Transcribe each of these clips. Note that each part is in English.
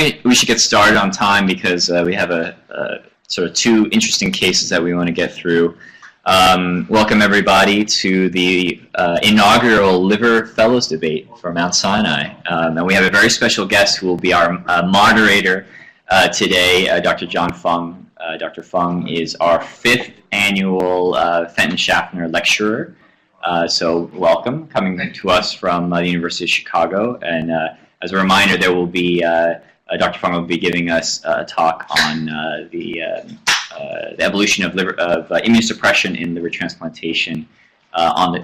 think we should get started on time because we have a sort of two interesting cases that we want to get through. Welcome everybody to the inaugural Liver Fellows Debate for Mount Sinai. And we have a very special guest who will be our moderator today, Dr. John Fung. Dr. Fung is our 5th annual Fenton Schaffner lecturer. So welcome, coming to us from the University of Chicago. And as a reminder, there will be Dr. Fung will be giving us a talk on the evolution of immunosuppression in liver transplantation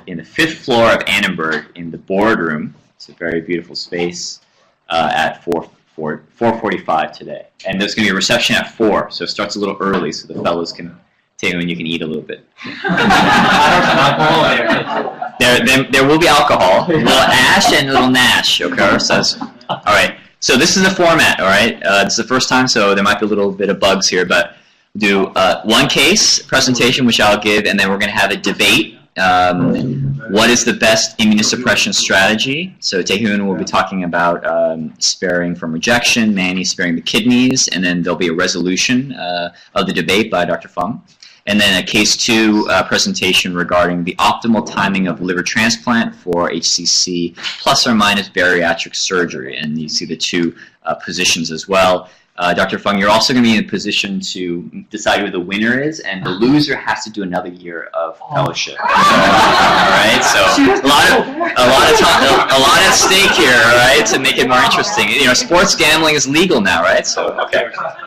in the 5th floor of Annenberg in the boardroom. It's a very beautiful space at 4:45 today. And there's going to be a reception at 4, so it starts a little early so the fellows can take and you can eat a little bit. There will be alcohol, a little ash and a little nash, okay? So, all right, so this is the format, all right? This is the first time, so there might be a little bit of bugs here, but we'll do one case presentation, which I'll give, and then we're going to have a debate. What is the best immunosuppression strategy? So Taehoon will be talking about sparing from rejection, Manny sparing the kidneys, and then there'll be a resolution of the debate by Dr. Fung. And then a case 2 presentation regarding the optimal timing of liver transplant for HCC plus or minus bariatric surgery. And you see the two positions as well. Dr. Fung, you're also going to be in a position to decide who the winner is, and the loser has to do another year of fellowship. All right, so a lot at stake here, all right, to make it more interesting. You know, sports gambling is legal now, right? So okay,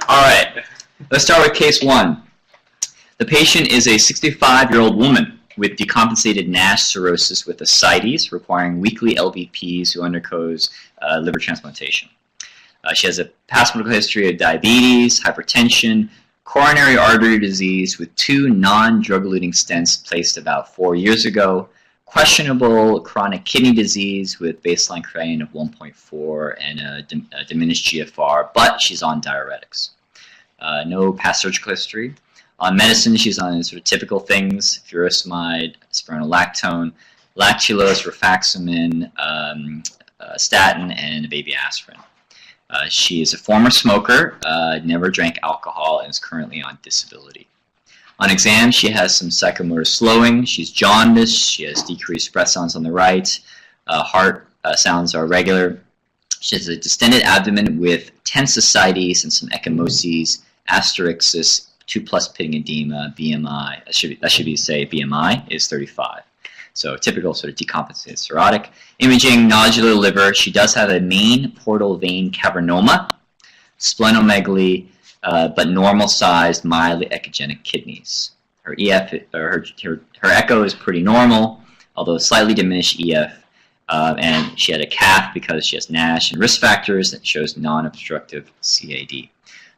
all right. Let's start with case 1. The patient is a 65-year-old woman with decompensated NASH cirrhosis with ascites, requiring weekly LVPs who undergoes liver transplantation. She has a past medical history of diabetes, hypertension, coronary artery disease with 2 non-drug-eluting stents placed about 4 years ago, questionable chronic kidney disease with baseline creatinine of 1.4 and a diminished GFR, but she's on diuretics. No past surgical history. On medicine, she's on sort of typical things: furosemide, spironolactone, lactulose, rifaximin, statin, and baby aspirin. She is a former smoker, never drank alcohol, and is currently on disability. On exam, she has some psychomotor slowing. She's jaundiced. She has decreased breath sounds on the right. Heart sounds are regular. She has a distended abdomen with tense ascites and some ecchymoses, asterixis, 2+ pitting edema, BMI. That should be say BMI is 35. So typical sort of decompensated cirrhotic. Imaging, nodular liver. She does have a main portal vein cavernoma, splenomegaly, but normal-sized, mildly echogenic kidneys. Her EF, her echo is pretty normal, although slightly diminished EF. And she had a cath because she has NASH, and risk factors that shows non-obstructive CAD.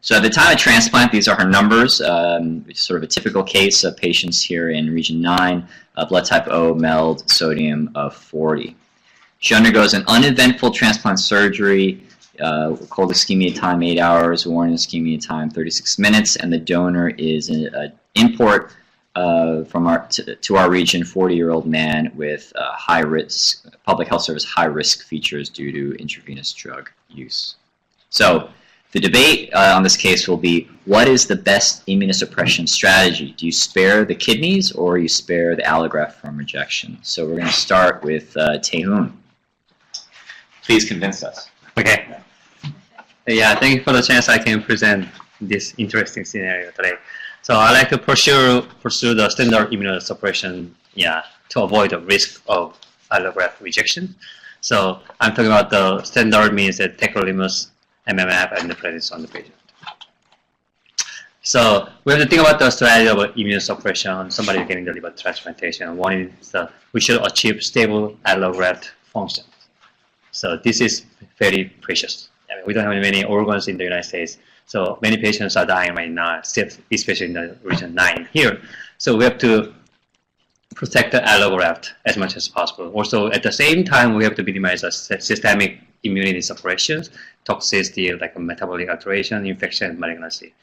So at the time of transplant, these are her numbers. Sort of a typical case of patients here in region 9, blood type O, MELD, sodium of 40. She undergoes an uneventful transplant surgery, cold ischemia time 8 hours, warm ischemia time 36 minutes, and the donor is an import from to our region, 40-year-old man with high risk, public health service high risk features due to intravenous drug use. So the debate on this case will be, what is the best immunosuppression strategy? Do you spare the kidneys or you spare the allograft from rejection? So we're going to start with Taehoon. Please convince us. Okay. Yeah, thank you for the chance I can present this interesting scenario today. So I like to pursue the standard immunosuppression, to avoid the risk of allograft rejection. So I'm talking about the standard means that Everolimus, MMF, and the prednisone on the patient. So we have to think about the strategy of immunosuppression, somebody getting the liver transplantation. One is that we should achieve stable allograft function. So this is very precious. I mean, we don't have many organs in the United States, so many patients are dying right now, especially in the region 9 here. So we have to protect the allograft as much as possible. Also, at the same time, we have to minimize the systemic immunity suppressions, toxicity like metabolic alteration, infection, and malignancy.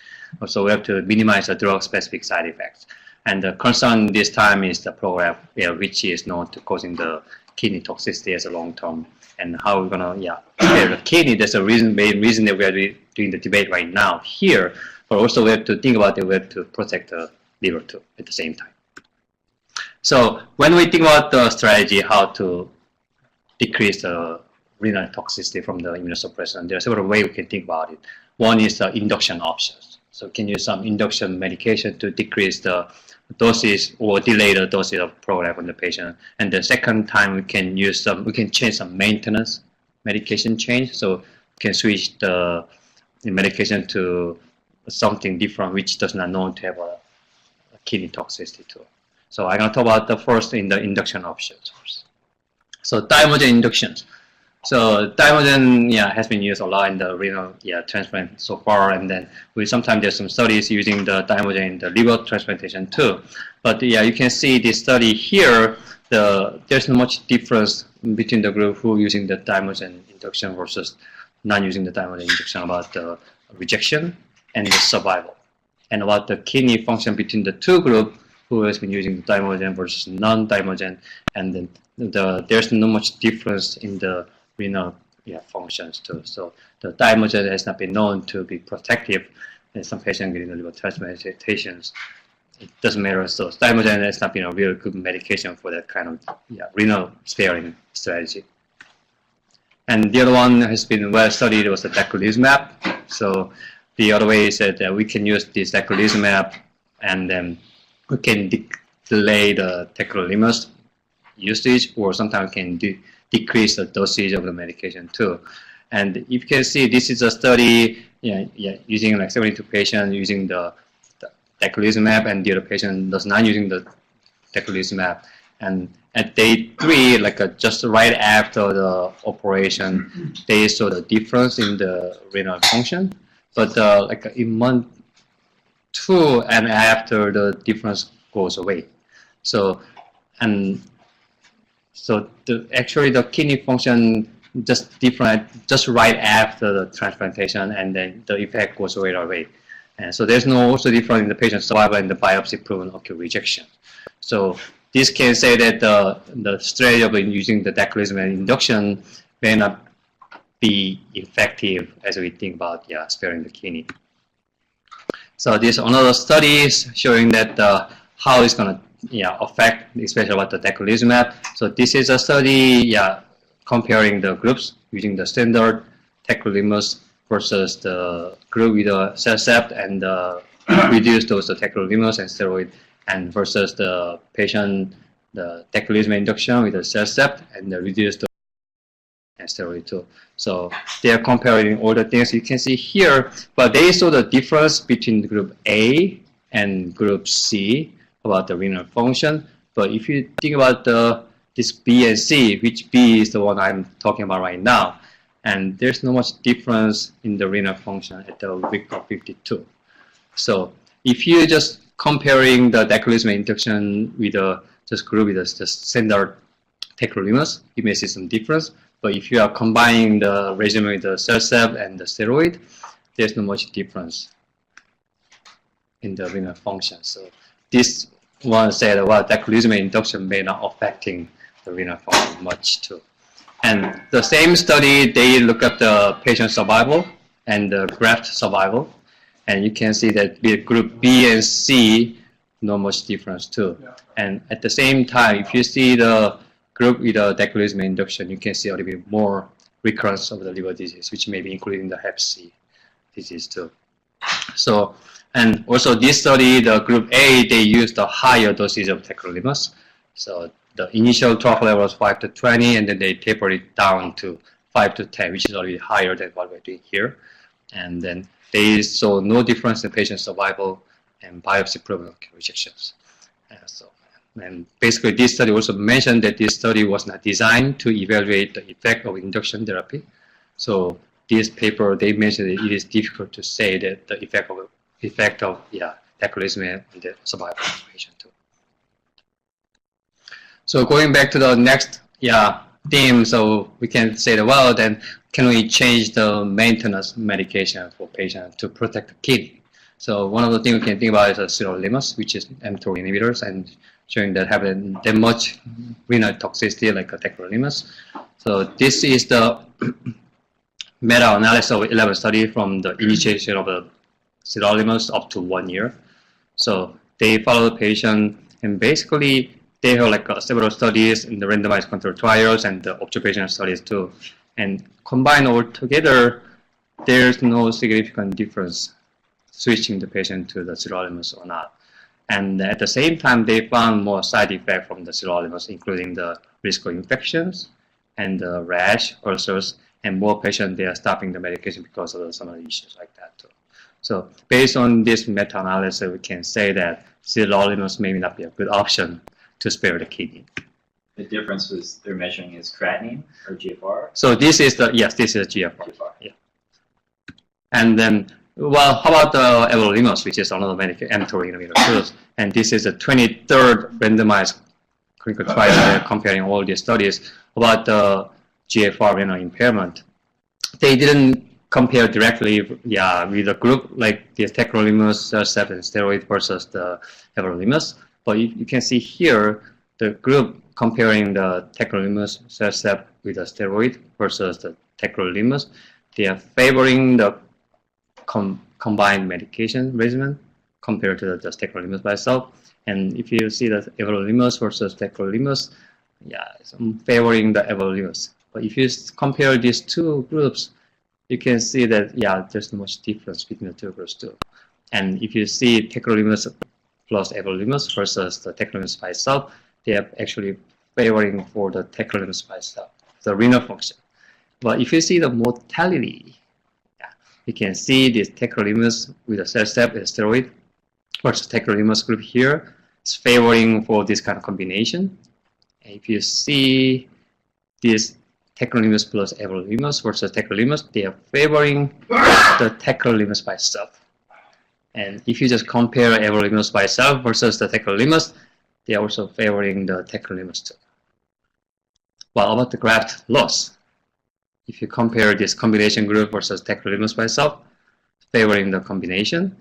Also, we have to minimize the drug-specific side effects. And the concern this time is the program, which is known to causing the kidney toxicity as a long term, and how we're gonna spare the kidney. That's the main reason that we are doing the debate right now here. But also we have to think about that we have to protect the liver too at the same time. So when we think about the strategy, how to decrease the renal toxicity from the immunosuppression, there are several ways we can think about it. One is the induction options. So we can use some induction medication to decrease the doses or delay the doses of program on the patient. And the second time we can change some maintenance medication change. So we can switch the medication to something different which does not known to have a kidney toxicity too. So I'm going to talk about the first in the induction options first. So thymogenic inductions. So thymogenic has been used a lot in the renal transplant so far, and then sometimes there's some studies using the thymogenic in the liver transplantation too. But you can see this study here, there's not much difference between the group who using the thymogenic induction versus not using the thymogenic induction about the rejection and the survival, and about the kidney function between the two groups who has been using the thymogenic versus non-thymogenic, and then there's not much difference in the renal functions too. So the thymogenic has not been known to be protective in some patients getting the liver transplantations. It doesn't matter. So thymogenic has not been a real good medication for that kind of renal sparing strategy. And the other one has been well studied was the tacrolimus. So the other way is that we can use this tacrolimus and then we can delay the tacrolimus usage, or sometimes we can decrease the dosage of the medication too. And if you can see, this is a study using like 72 patients using the tacrolimus, and the other patient does not using the tacrolimus. And at day 3, just right after the operation, they saw the difference in the renal function. But in month 2 and after, the difference goes away. So actually the kidney function just different just right after the transplantation, and then the effect goes away right away. And so there's no also difference in the patient survival and the biopsy proven acute rejection. So this can say that the strategy of using the tacrolimus and induction may not be effective as we think about sparing the kidney. So this another study showing that how it's going to affect, especially about the tacrolimus. So this is a study comparing the groups using the standard tacrolimus versus the group with the CellCept and reduced dose of tacrolimus and steroid, and versus the patient the tacrolimus induction with the CellCept and the reduced dose and steroid too. So they are comparing all the things you can see here, but they saw the difference between group A and group C about the renal function. But if you think about this B and C, which B is the one I'm talking about right now, and there's not much difference in the renal function at the week of 52. So if you just comparing the tacrolimus induction with just group with the standard tacrolimus, you may see some difference. But if you are combining the regimen with the CellCept and the steroid, there's not much difference in the renal function. So this one said, well, tacrolimus induction may not affecting the renal function much too. And the same study, they look at the patient survival and the graft survival, and you can see that with group B and C, not much difference too. And at the same time, if you see the group with the tacrolimus induction, you can see a little bit more recurrence of the liver disease, which may be including the Hep C disease too. So, and also this study, the group A, they used a higher dosage of tacrolimus. So the initial trough level was 5 to 20, and then they tapered it down to 5 to 10, which is already higher than what we're doing here. And then they saw no difference in patient survival and biopsy proven rejections. And basically, this study also mentioned that this study was not designed to evaluate the effect of induction therapy. So this paper, they mentioned that it is difficult to say that the effect of tacrolimus on the survival of the patient too. So going back to the next theme, so we can say that, well, then can we change the maintenance medication for patients to protect the kidney? So one of the things we can think about is the sirolimus, which is mTOR inhibitors, and showing that haven't that much renal toxicity like tacrolimus. So this is the meta-analysis of 11 studies from the initiation of the sirolimus up to 1 year. So they follow the patient, and basically they have like several studies in the randomized controlled trials and the observational studies too. And combined all together, there's no significant difference switching the patient to the sirolimus or not. And at the same time, they found more side effects from the sirolimus, including the risk of infections and the rash, ulcers, and more patients, they are stopping the medication because of some of the issues like that too. So based on this meta-analysis, we can say that sirolimus may not be a good option to spare the kidney. The difference was they're measuring is creatinine or GFR? So this is the, yes, this is GFR. Yeah. And then, well, how about the Everolimus, which is another mTOR inhibitor? And this is the 23rd randomized clinical trial comparing all these studies about the GFR renal impairment. They didn't compare directly with the group like the tacrolimus, Cercept, and steroid versus the Everolimus. But you can see here the group comparing the tacrolimus, Cercept with the steroid versus the tacrolimus. They are favoring the combined medication regimen compared to the tacrolimus by itself. And if you see the Everolimus versus tacrolimus, it's favoring the Everolimus. But if you compare these two groups, you can see that there's not much difference between the two groups too. And if you see tacrolimus plus Everolimus versus the tacrolimus by itself, they are actually favoring for the tacrolimus by itself, the renal function. But if you see the mortality, you can see this tacrolimus with a Cercept and steroid versus tacrolimus group here is favoring for this kind of combination. And if you see this tacrolimus plus Everolimus versus tacrolimus, they are favoring the tacrolimus by itself. And if you just compare Everolimus by itself versus the tacrolimus, they are also favoring the tacrolimus too. Well, about the graft loss, if you compare this combination group versus tacrolimus by itself, favoring the combination.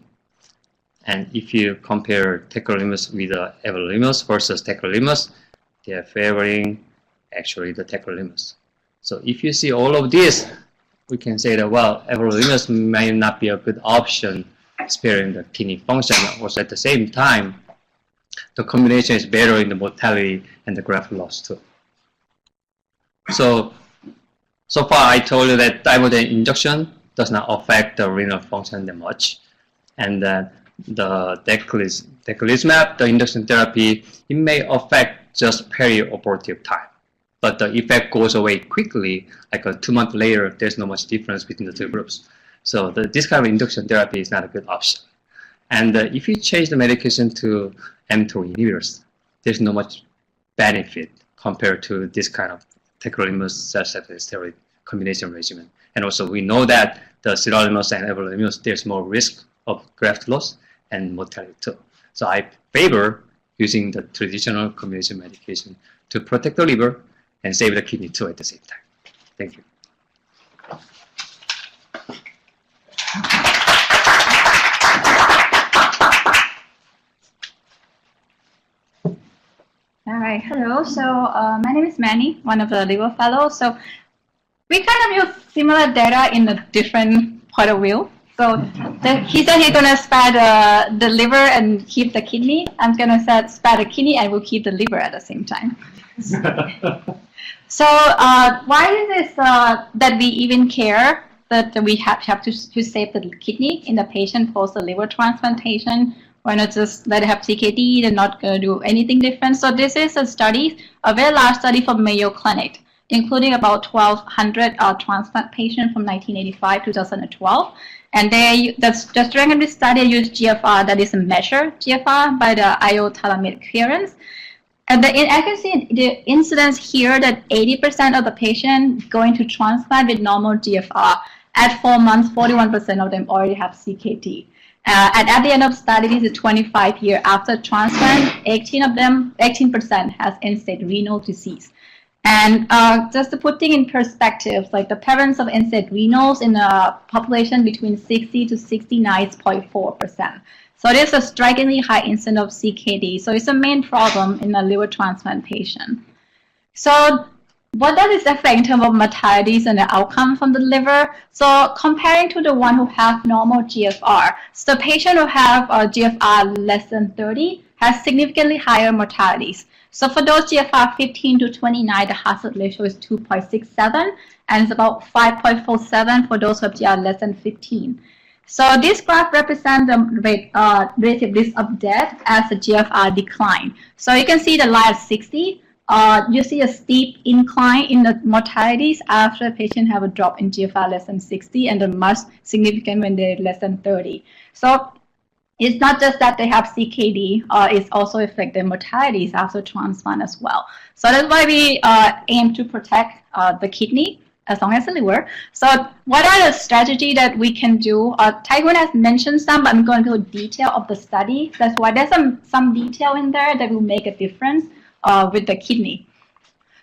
And if you compare tacrolimus with Everolimus versus tacrolimus, they are favoring actually the tacrolimus. So if you see all of this, we can say that, well, Everolimus may not be a good option sparing the kidney function. Also at the same time, the combination is better in the mortality and the graft loss too. So far I told you that diamidine induction does not affect the renal function that much. And that the teclistamab, the induction therapy, it may affect just perioperative time. But the effect goes away quickly, like 2 months later, there's not much difference between the two groups. So this kind of induction therapy is not a good option. And if you change the medication to mTOR inhibitors, there's not much benefit compared to this kind of tacrolimus, Cercept, and steroid combination regimen. And also we know that the sirolimus and Everolimus, there's more risk of graft loss and mortality too. So I favor using the traditional combination medication to protect the liver and save the kidney too at the same time. Thank you. All right, hello. So my name is Manny, one of the liver fellows. So we kind of use similar data in a different point of view. So he said he's going to spare the liver and keep the kidney. I'm going to spare the kidney and we'll keep the liver at the same time. So why is this that we even care that we have to save the kidney in the patient post the liver transplantation? Why not just let it have CKD and not going to do anything different? So this is a study, a very large study from Mayo Clinic, including about 1,200 transplant patients from 1985 to 2012. And that's just during this study, used GFR, that is a measure GFR by the iothalamic clearance. And I can see the incidence here that 80% of the patients going to transplant with normal GFR. At 4 months, 41% of them already have CKD. And at the end of the study, this is 25 years after transplant, 18% has end-stage renal disease. And just to put things in perspective, like the prevalence of end-stage renals in a population between 60 to 69.4%. So there's a strikingly high incidence of CKD. So it's a main problem in a liver transplant patient. So what does this affect in terms of mortalities and the outcome from the liver? So comparing to the one who have normal GFR, so the patient who have a GFR less than 30 has significantly higher mortalities. So for those GFR 15 to 29, the hazard ratio is 2.67, and it's about 5.47 for those who have GFR less than 15. So this graph represents the relative risk of death as the GFR decline. So you can see the line at 60. You see a steep incline in the mortalities after a patient have a drop in GFR less than 60, and the much significant when they're less than 30. So it's not just that they have CKD, it's also affect their mortalities after transplant as well. So that's why we aim to protect the kidney as long as the liver. So what are the strategies that we can do? Taekwon has mentioned some, but I'm going to go detail of the study. That's why there's some detail in there that will make a difference with the kidney.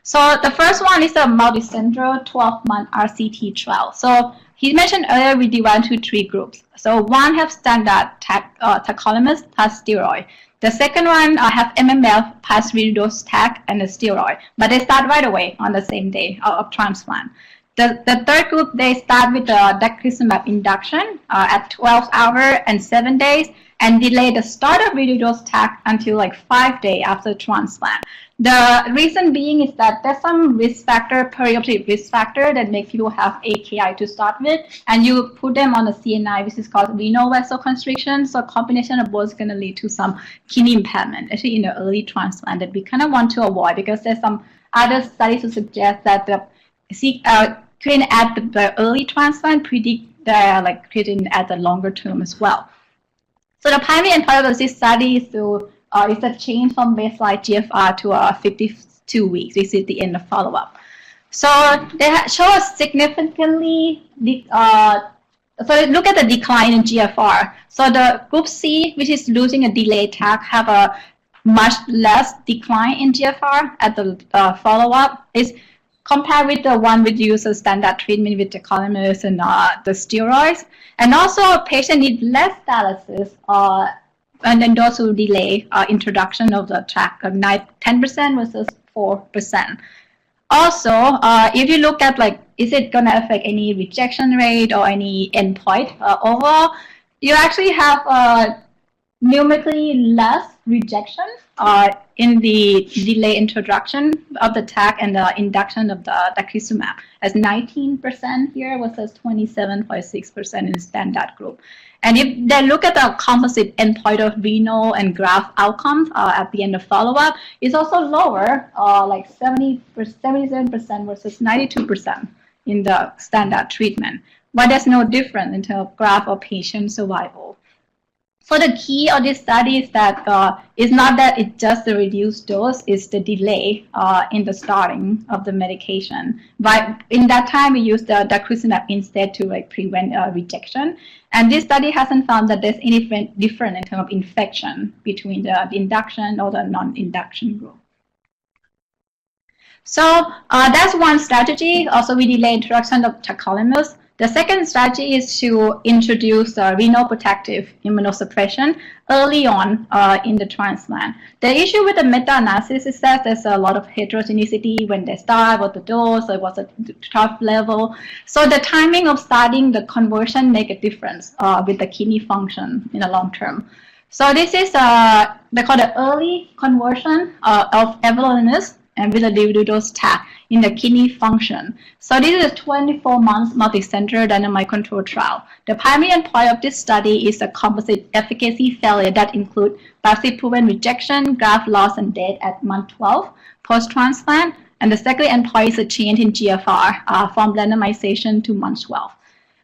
So the first one is a multicenter 12-month RCT trial. So he mentioned earlier we divide into 3 groups. So one have standard tacrolimus plus steroid. The second one have MMF plus reduced TAC and a steroid, but they start right away on the same day of transplant. The third group, they start with the daclizumab induction at 12 hours and 7 days, and delay the start of reduced TAC until like 5 days after transplant. The reason being is that there's some risk factor, periodic risk factor that make people have AKI to start with, and you put them on a CNI, which is called renal vasoconstriction. So a combination of both is going to lead to some kidney impairment, actually in the early transplant, that we kind of want to avoid, because there's some other studies to suggest that the creatinine at the early transplant predict the creatinine at the longer term as well. So the primary endpoint of this study is a change from baseline GFR to 52 weeks. This is the end of follow-up. So they show us significantly, so look at the decline in GFR. So the group C, which is losing a delayed TAC, have a much less decline in GFR at the follow-up. Is compared with the one with use of standard treatment with the tacrolimus and the steroids. And also, patient need less dialysis, and then those who delay introduction of the TAC, 10% versus 4%. Also, if you look at is it going to affect any rejection rate or any endpoint overall, you actually have numerically less rejection in the delay introduction of the TAC and the induction of the daclizumab, as 19% here versus 27.6% in the standard group. And if they look at the composite endpoint of renal and graft outcomes at the end of follow-up, it's also lower, like 77% versus 92% in the standard treatment. But there's no difference in terms of graft or patient survival. So the key of this study is that it's not that it's just the reduced dose, it's the delay in the starting of the medication. But in that time, we use the daclizumab instead to prevent rejection. And this study hasn't found that there's any difference in terms of infection between the induction or the non-induction group. So that's one strategy. Also, we delay introduction of tacrolimus. The second strategy is to introduce renal protective immunosuppression early on in the transplant. The issue with the meta-analysis is that there's a lot of heterogeneity when they start, what the dose, or what's the trough level. So the timing of starting the conversion make a difference with the kidney function in the long term. So this is they call it early conversion of Everolimus and with a reduced TAC in the kidney function. So this is a 24-month multicenter dynamic control trial. The primary endpoint of this study is a composite efficacy failure that includes biopsy-proven rejection, graft loss, and death at month 12 post-transplant. And the second endpoint is a change in GFR from randomization to month 12.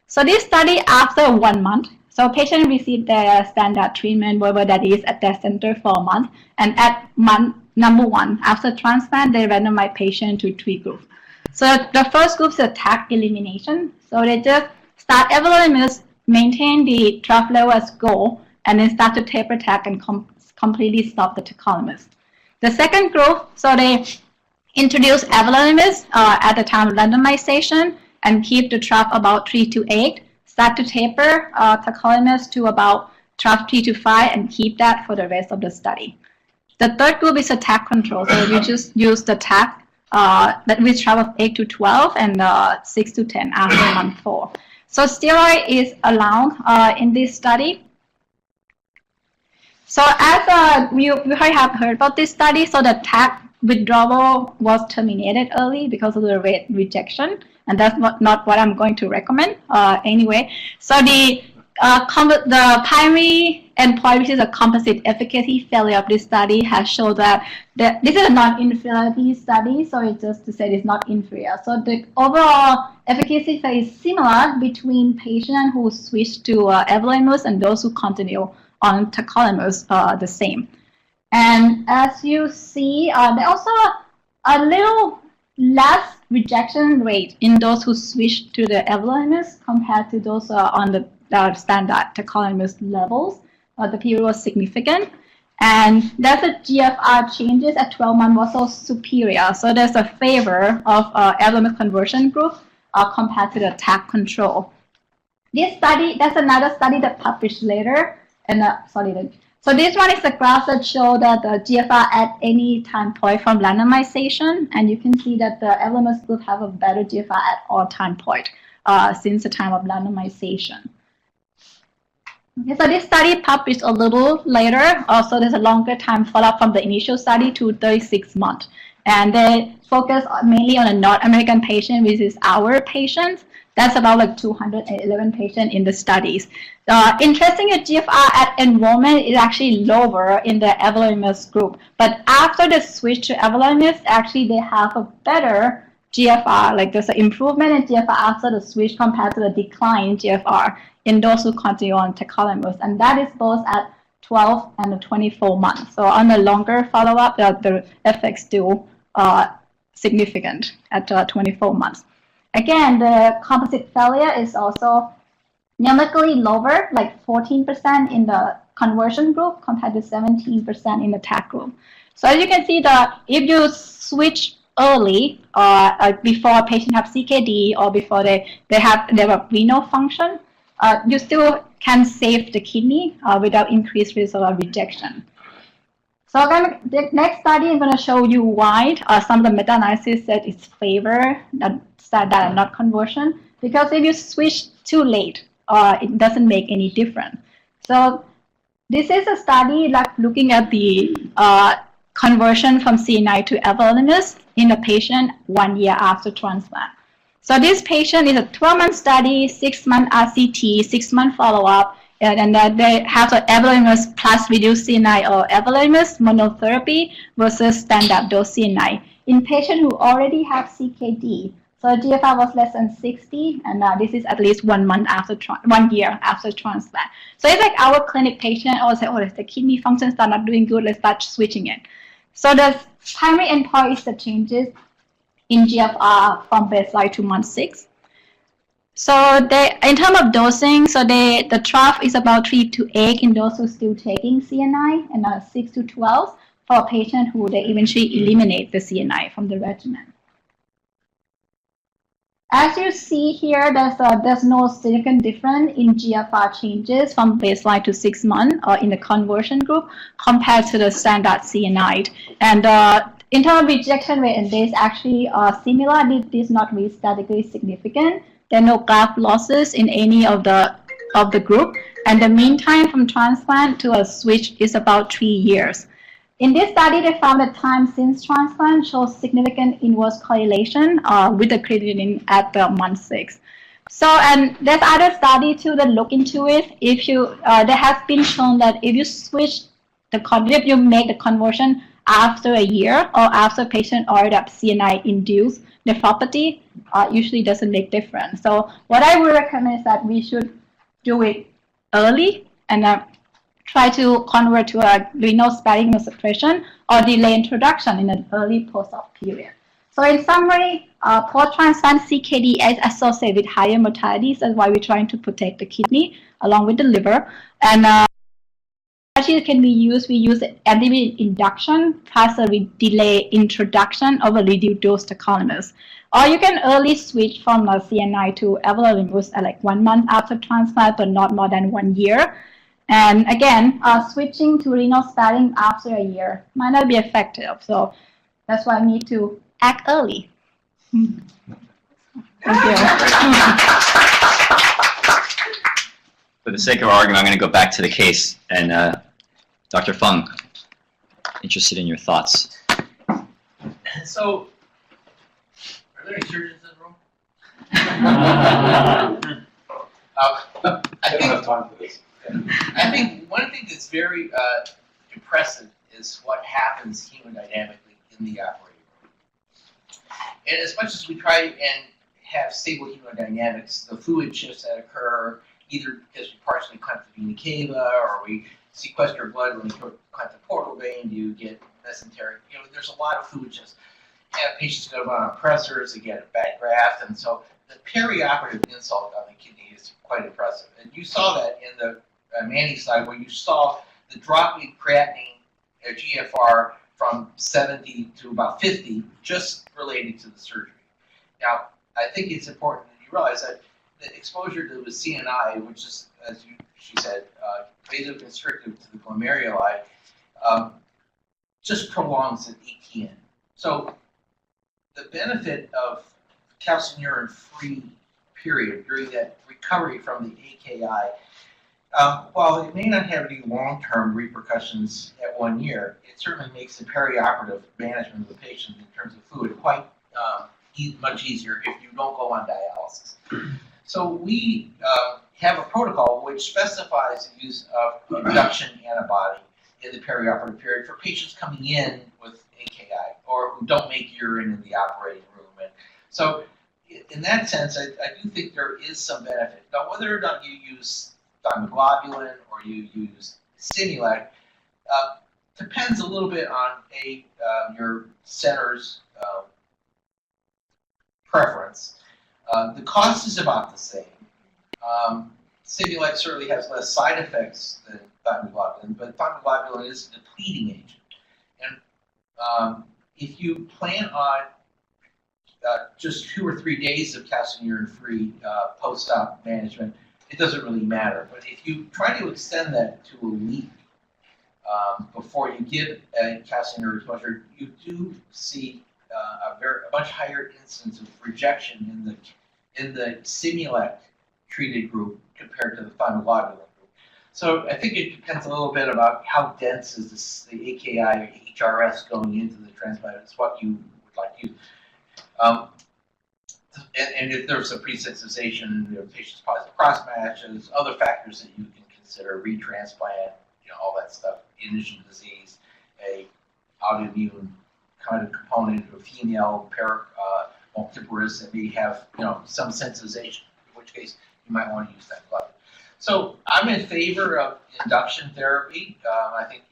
So this study after 1 month, so patient received their standard treatment, whatever that is, at their center for a month, and at month number 1, after transplant, they randomize patient to 3 groups. So the first group is a TAC elimination. So they just start Everolimus, maintain the trough level as goal, and then start to taper TAC and completely stop the tacrolimus. The second group, so they introduce everolimus at the time of randomization and keep the trough about 3 to 8. Start to taper tacrolimus to about trough 3 to 5 and keep that for the rest of the study. The third group is a TAC control. So you just use the TAC that with trough of 8 to 12 and 6 to 10 after month 4. So steroid is allowed in this study. So as you have heard about this study, so the TAC withdrawal was terminated early because of the rate rejection, and that's not what I'm going to recommend anyway. So the primary endpoint, which is a composite efficacy failure of this study, has shown that this is a non-inferiority study, so it's just to say it's not inferior. So the overall efficacy is similar between patients who switch to everolimus and those who continue on tacrolimus, the same. And as you see, there also a little less rejection rate in those who switch to the everolimus compared to those on the standard tacrolimus levels. The period was significant. And there's a GFR changes at 12 months was also superior. So there's a favor of everolimus conversion group compared to the TAC control. This study, there's another study that published later. And so this one is a graph that shows that the GFR at any time point from randomization, and you can see that the everolimus group have a better GFR at all time point since the time of randomization. Okay, so this study published a little later. Also, there's a longer time follow-up from the initial study to 36 months, and they focus mainly on a North American patient, which is our patients. That's about like 211 patients in the studies. Interestingly, GFR at enrollment is actually lower in the everolimus group. But after the switch to everolimus, actually they have a better GFR. Like there's an improvement in GFR after the switch compared to the decline in GFR in those who continue on tacrolimus. And that is both at 12 and 24 months. So on the longer follow-up, the effects still significant at 24 months. Again, the composite failure is also numerically lower, like 14% in the conversion group compared to 17% in the TAC group. So as you can see, if you switch early, before a patient have CKD or before they have renal function, you still can save the kidney without increased risk of rejection. So the next study, I'm going to show you why some of the meta-analysis said it's favor that are not conversion, because if you switch too late, it doesn't make any difference. So this is a study like looking at the conversion from CNI to everolimus in a patient 1 year after transplant. So this patient is a 12-month study, 6-month RCT, 6-month follow-up, and they have the everolimus plus reduced CNI or everolimus monotherapy versus standard dose CNI in patients who already have CKD. So GFR was less than 60, and this is at least 1 month after 1 year after transplant. So it's like our clinic patient always say, oh, the kidney functions are not doing good, let's start switching it. So the primary endpoint is the changes in GFR from baseline to month 6. So in terms of dosing, so the trough is about 3 to 8 in those who are still taking CNI, and 6 to 12 for a patient who they eventually eliminate the CNI from the regimen. As you see here, there's no significant difference in GFR changes from baseline to 6 months in the conversion group compared to the standard CNI. And in terms of rejection rate, and this actually similar. This is not really statistically significant. There are no graft losses in any of the group, and the mean time from transplant to a switch is about 3 years. In this study, they found that time since transplant shows significant inverse correlation with the creatinine at month 6. So, and there's other study too that look into it. If you, there has been shown that if you switch if you make the conversion after a year or after patient already have CNI induced nephropathy, usually doesn't make difference. So, what I would recommend is that we should do it early and try to convert to a renal sparing immunosuppression or delay introduction in an early post-op period. So in summary, post-transplant CKD is associated with higher mortality. That's why we're trying to protect the kidney along with the liver. And strategy can be used. We use antibiotic induction plus a delay introduction of a reduced dose tacrolimus. Or you can early switch from the CNI to Everolimus at like 1 month after transplant, but not more than 1 year. And again, switching to renal statin after a year might not be effective. So that's why I need to act early. Thank you. For the sake of argument, I'm going to go back to the case. And Dr. Fung, interested in your thoughts. So, are there any surgeons in the room? I don't have time for this. I think one thing that's very impressive is what happens hemodynamically in the operating room. And as much as we try and have stable hemodynamics, the fluid shifts that occur either because we partially clamp the vena cava or we sequester blood when we clamp the portal vein, you get mesenteric. You know, there's a lot of fluid shifts. And patients go on pressors, they get a bad graft, and so the perioperative insult on the kidney is quite impressive. And you saw that in the Manny slide where you saw the drop in creatinine GFR from 70 to about 50 just related to the surgery. Now, I think it's important that you realize that the exposure to the CNI, which is, as she said, vasoconstrictive to the glomeruli, just prolongs the ETN. So the benefit of calcineurin-free period during that recovery from the AKI, while it may not have any long-term repercussions at 1 year, it certainly makes the perioperative management of the patient in terms of fluid quite much easier if you don't go on dialysis. So we have a protocol which specifies the use of induction antibody in the perioperative period for patients coming in with AKI or who don't make urine in the operating room. And so in that sense, I do think there is some benefit. Now, whether or not you use thymoglobulin or you use Simulac depends a little bit on your center's preference. The cost is about the same. Simulac certainly has less side effects than thymoglobulin, but thymoglobulin is a depleting agent. And if you plan on just 2 or 3 days of calcineurin-free post-op management, it doesn't really matter. But if you try to extend that to a week before you give a calcineurin exposure, you do see a much higher incidence of rejection in the Simulac treated group compared to the thymoglobulin group. So I think it depends a little bit about how dense is the AKI or HRS going into the transplant. It's what you would like to use. And if there's a presensitization, patients positive cross matches, other factors that you can consider, retransplant, all that stuff, initial disease, a autoimmune kind of component of female multiparous that may have some sensitization, in which case you might want to use that blood. So I'm in favor of induction therapy. I think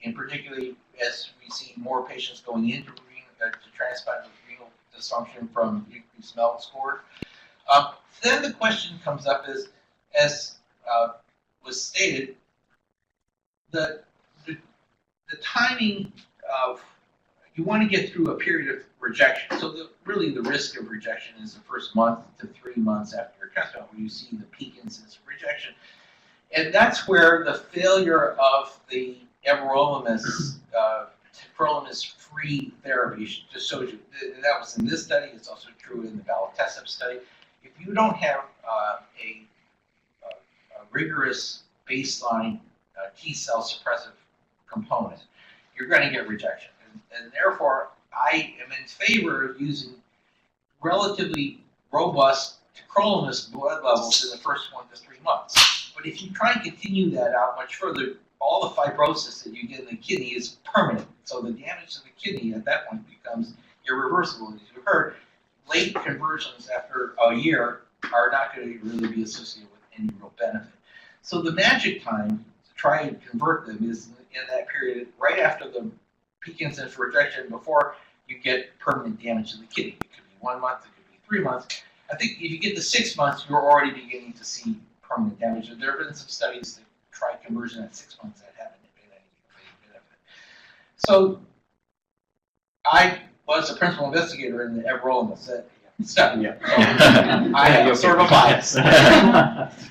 in particularly as we see more patients going into to transplant with renal dysfunction from increased MELD score. Then the question comes up is, as was stated, the timing of, you want to get through a period of rejection. So really the risk of rejection is the first month to 3 months after your transplant where you see the peak incidence of rejection. And that's where the failure of the Everolimus tacrolimus-free therapy just shows you. That was in this study. It's also true in the Balotesib study. If you don't have a rigorous baseline T-cell suppressive component, you're going to get rejection. And therefore, I am in favor of using relatively robust tacrolimus blood levels in the first 1 to 3 months. But if you try and continue that out much further, all the fibrosis that you get in the kidney is permanent. So the damage to the kidney at that point becomes irreversible. As you heard, late conversions after a year are not going to really be associated with any real benefit. So the magic time to try and convert them is in that period right after the peak incidence for rejection before you get permanent damage to the kidney. It could be 1 month, it could be 3 months. I think if you get to 6 months, you're already beginning to see permanent damage. There have been some studies that tried conversion at 6 months that haven't So I was a principal investigator in the Everolimus study. So I have sort of a bias. And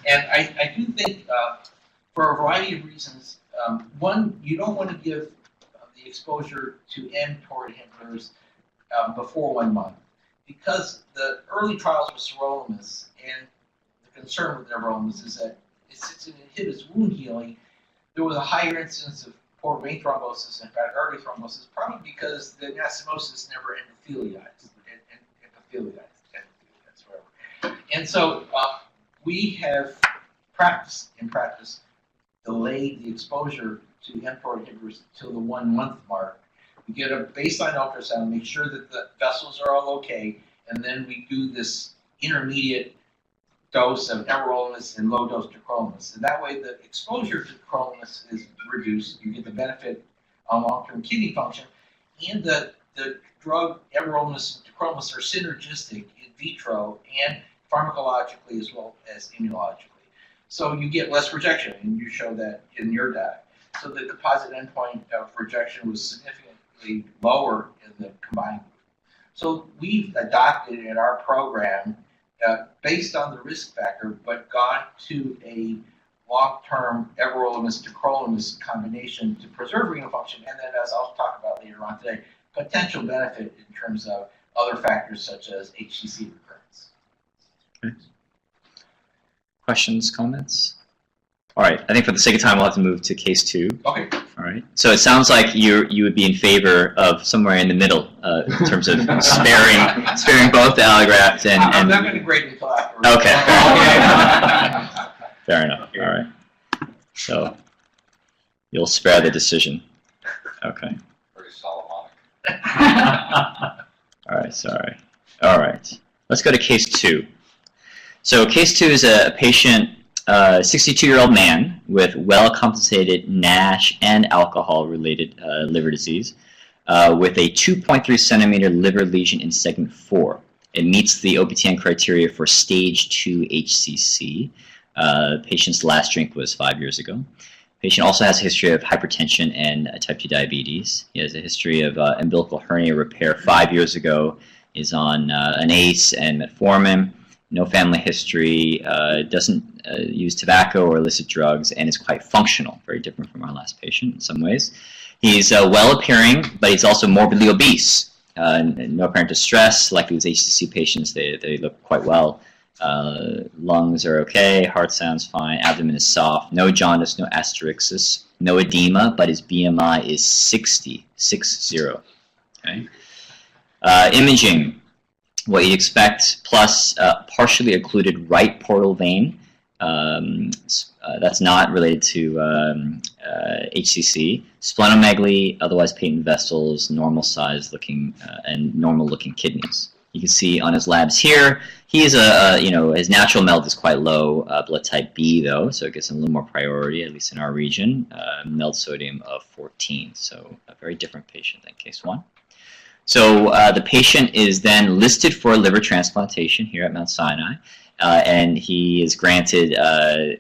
I do think for a variety of reasons, one, you don't want to give the exposure to mTOR inhibitors before 1 month, because the early trials with sirolimus and the concern with everolimus is that since it inhibits wound healing, there was a higher incidence of portal vein thrombosis and hepatic artery thrombosis, probably because the anastomosis never endothelialized. And so we have in practice, delayed the exposure to mTOR inhibitors until the 1 month mark. We get a baseline ultrasound, make sure that the vessels are all okay, and then we do this intermediate dose of everolimus and low dose tacrolimus. And that way the exposure to tacrolimus is reduced. You get the benefit on long-term kidney function, and the drug everolimus and tacrolimus are synergistic in vitro and pharmacologically as well as immunologically. So you get less rejection, and you show that in your data. So the composite endpoint of rejection was significantly lower in the combined group. So we've adopted in our program, based on the risk factor, but gone to a long-term everolimus tacrolimus combination to preserve renal function, and then, as I'll talk about later on today, potential benefit in terms of other factors such as HCC recurrence. Okay. Questions, comments? All right, I think for the sake of time, we'll have to move to case 2. Okay. All right. So it sounds like you would be in favor of somewhere in the middle in terms of sparing both the allograft and. I'm not going to grade until afterwards. Okay. Fair enough. All right. So you'll spare the decision. Okay. Pretty Solomonic. All right. Sorry. All right. Let's go to case 2. So case 2 is a patient. 62-year-old man with well-compensated NASH and alcohol-related liver disease with a 2.3 centimeter liver lesion in segment 4. It meets the OPTN criteria for stage 2 HCC. Patient's last drink was 5 years ago. Patient also has a history of hypertension and type 2 diabetes. He has a history of umbilical hernia repair 5 years ago. Is on an ACE and metformin. No family history, doesn't use tobacco or illicit drugs, and is quite functional, very different from our last patient in some ways. He's well-appearing, but he's also morbidly obese. No apparent distress. Like these HCC patients, they look quite well. Lungs are okay, heart sounds fine, abdomen is soft, no jaundice, no asterixis, no edema, but his BMI is 60. Okay. Imaging. What you'd expect, plus partially occluded right portal vein. That's not related to HCC. Splenomegaly, otherwise patent vessels, normal size looking and normal looking kidneys. You can see on his labs here, he is his natural meld is quite low, blood type B though, so it gets a little more priority, at least in our region. Meld sodium of 14, so a very different patient than case 1. So the patient is then listed for liver transplantation here at Mount Sinai, and he is granted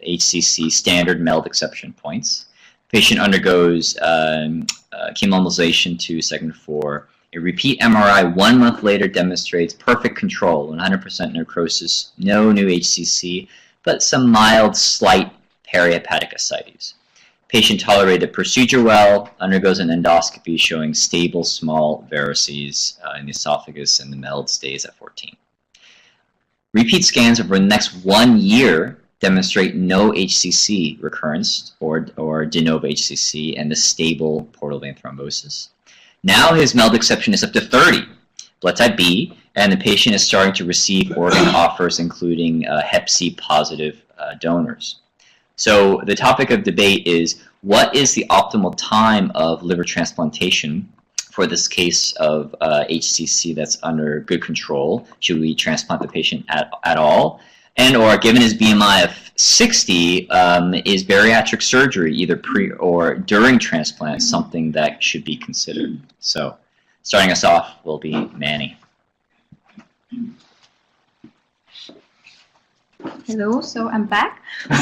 HCC standard MELD exception points. Patient undergoes chemoembolization to segment 4. A repeat MRI 1 month later demonstrates perfect control, 100% necrosis, no new HCC, but some mild, slight perihepatic ascites. Patient tolerated the procedure well, undergoes an endoscopy showing stable small varices in the esophagus, and the MELD stays at 14. Repeat scans over the next 1 year demonstrate no HCC recurrence or de novo HCC and the stable portal vein thrombosis. Now his MELD exception is up to 30, blood type B, and the patient is starting to receive organ offers including Hep C positive donors. So the topic of debate is, what is the optimal time of liver transplantation for this case of HCC that's under good control? Should we transplant the patient at all? And or, given his BMI of 60, is bariatric surgery either pre or during transplant something that should be considered? So starting us off will be Manny. Hello, so I'm back. So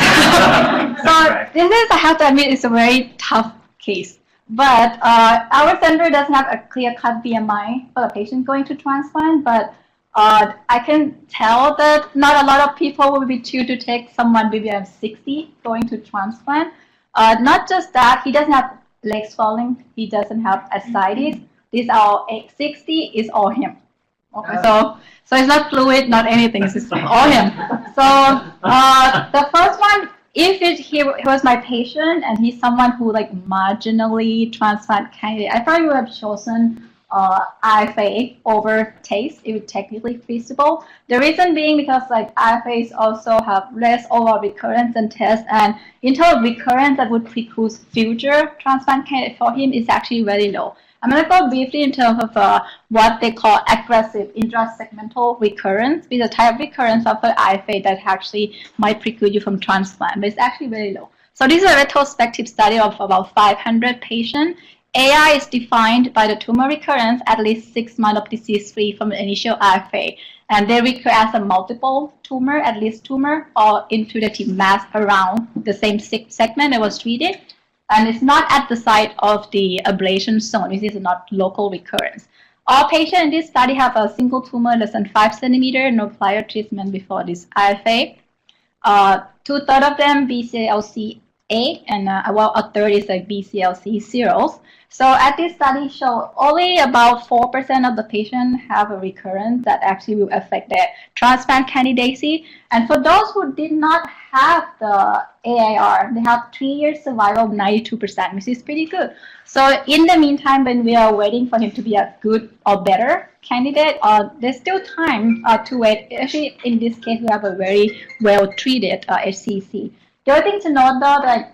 this is, I have to admit, it's a very tough case. But our center doesn't have a clear-cut BMI for the patient going to transplant, but I can tell that not a lot of people will be choose to take someone BMI 60 going to transplant. Not just that, he doesn't have leg swelling, he doesn't have ascites. These are 60 is all him. Okay, so it's not fluid, not anything. It's just all him. So the first one, if he was my patient and he's someone who like marginally transplant candidate, I probably would have chosen IFA over TACE if it's technically feasible. The reason being because like IFAs also have less overall recurrence than TACE, and in terms of recurrence that would preclude future transplant candidate for him is actually very low. I'm going to go briefly in terms of what they call aggressive intrasegmental recurrence, which is a type of recurrence of an IFA that actually might preclude you from transplant, but it's actually very low. So this is a retrospective study of about 500 patients. AI is defined by the tumor recurrence at least 6 months of disease-free from the initial IFA, and they recur as a multiple tumor, at least tumor, or infiltrative mass around the same segment that was treated. And it's not at the site of the ablation zone. This is not local recurrence. All patients in this study have a single tumor less than 5 centimeters, no prior treatment before this IFA. 2/3 of them BCLC-A, and well, a third is like BCLC-0s. So at this study show only about 4% of the patients have a recurrence that actually will affect their transplant candidacy. And for those who did not have the AIR, they have 3 years survival of 92%, which is pretty good. So in the meantime, when we are waiting for him to be a good or better candidate, there's still time to wait. Actually, in this case, we have a very well-treated HCC. The other thing to note, though, that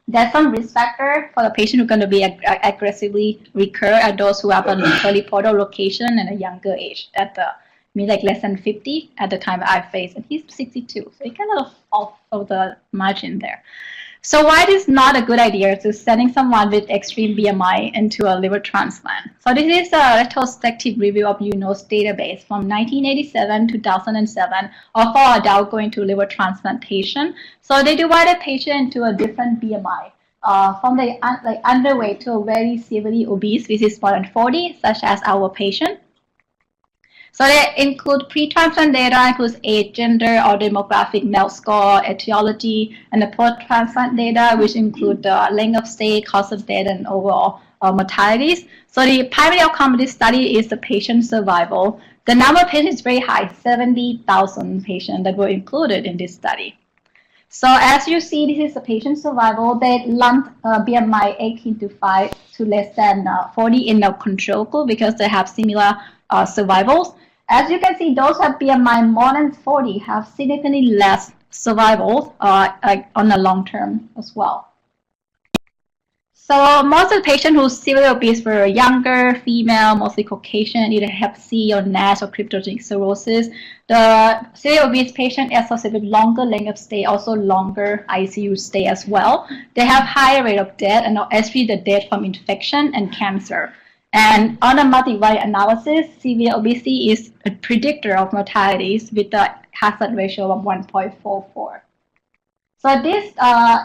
there's some risk factor for the patient who's going to be aggressively recur are those who have an polyportal location and a younger age, at the like less than 50 at the time I face, and he's 62, so he kind of off of the margin there. So why it is not a good idea to sending someone with extreme BMI into a liver transplant? So this is a retrospective review of UNOS database from 1987 to 2007 of all adults going to liver transplantation. So they divided patients into a different BMI. From the underweight to a very severely obese, which is more than 40, such as our patient. So they include pre-transplant data, includes age, gender, or demographic, MELD score, etiology, and the post-transplant data, which include the length of stay, cause of death, and overall mortalities. So the primary outcome of this study is the patient survival. The number of patients is very high, 70,000 patients that were included in this study. So as you see, this is the patient survival. They lumped BMI 18 to less than 40 in the control group because they have similar survivals. As you can see, those who have BMI more than 40 have significantly less survival on the long term as well. So most of the patients who severely obese were younger, female, mostly Caucasian, either Hep C or NASH or cryptogenic cirrhosis. The severely obese patient associated with longer length of stay, also longer ICU stay as well. They have higher rate of death, and especially the death from infection and cancer. And on a multivariate analysis, severe obesity is a predictor of mortalities with a hazard ratio of 1.44. So this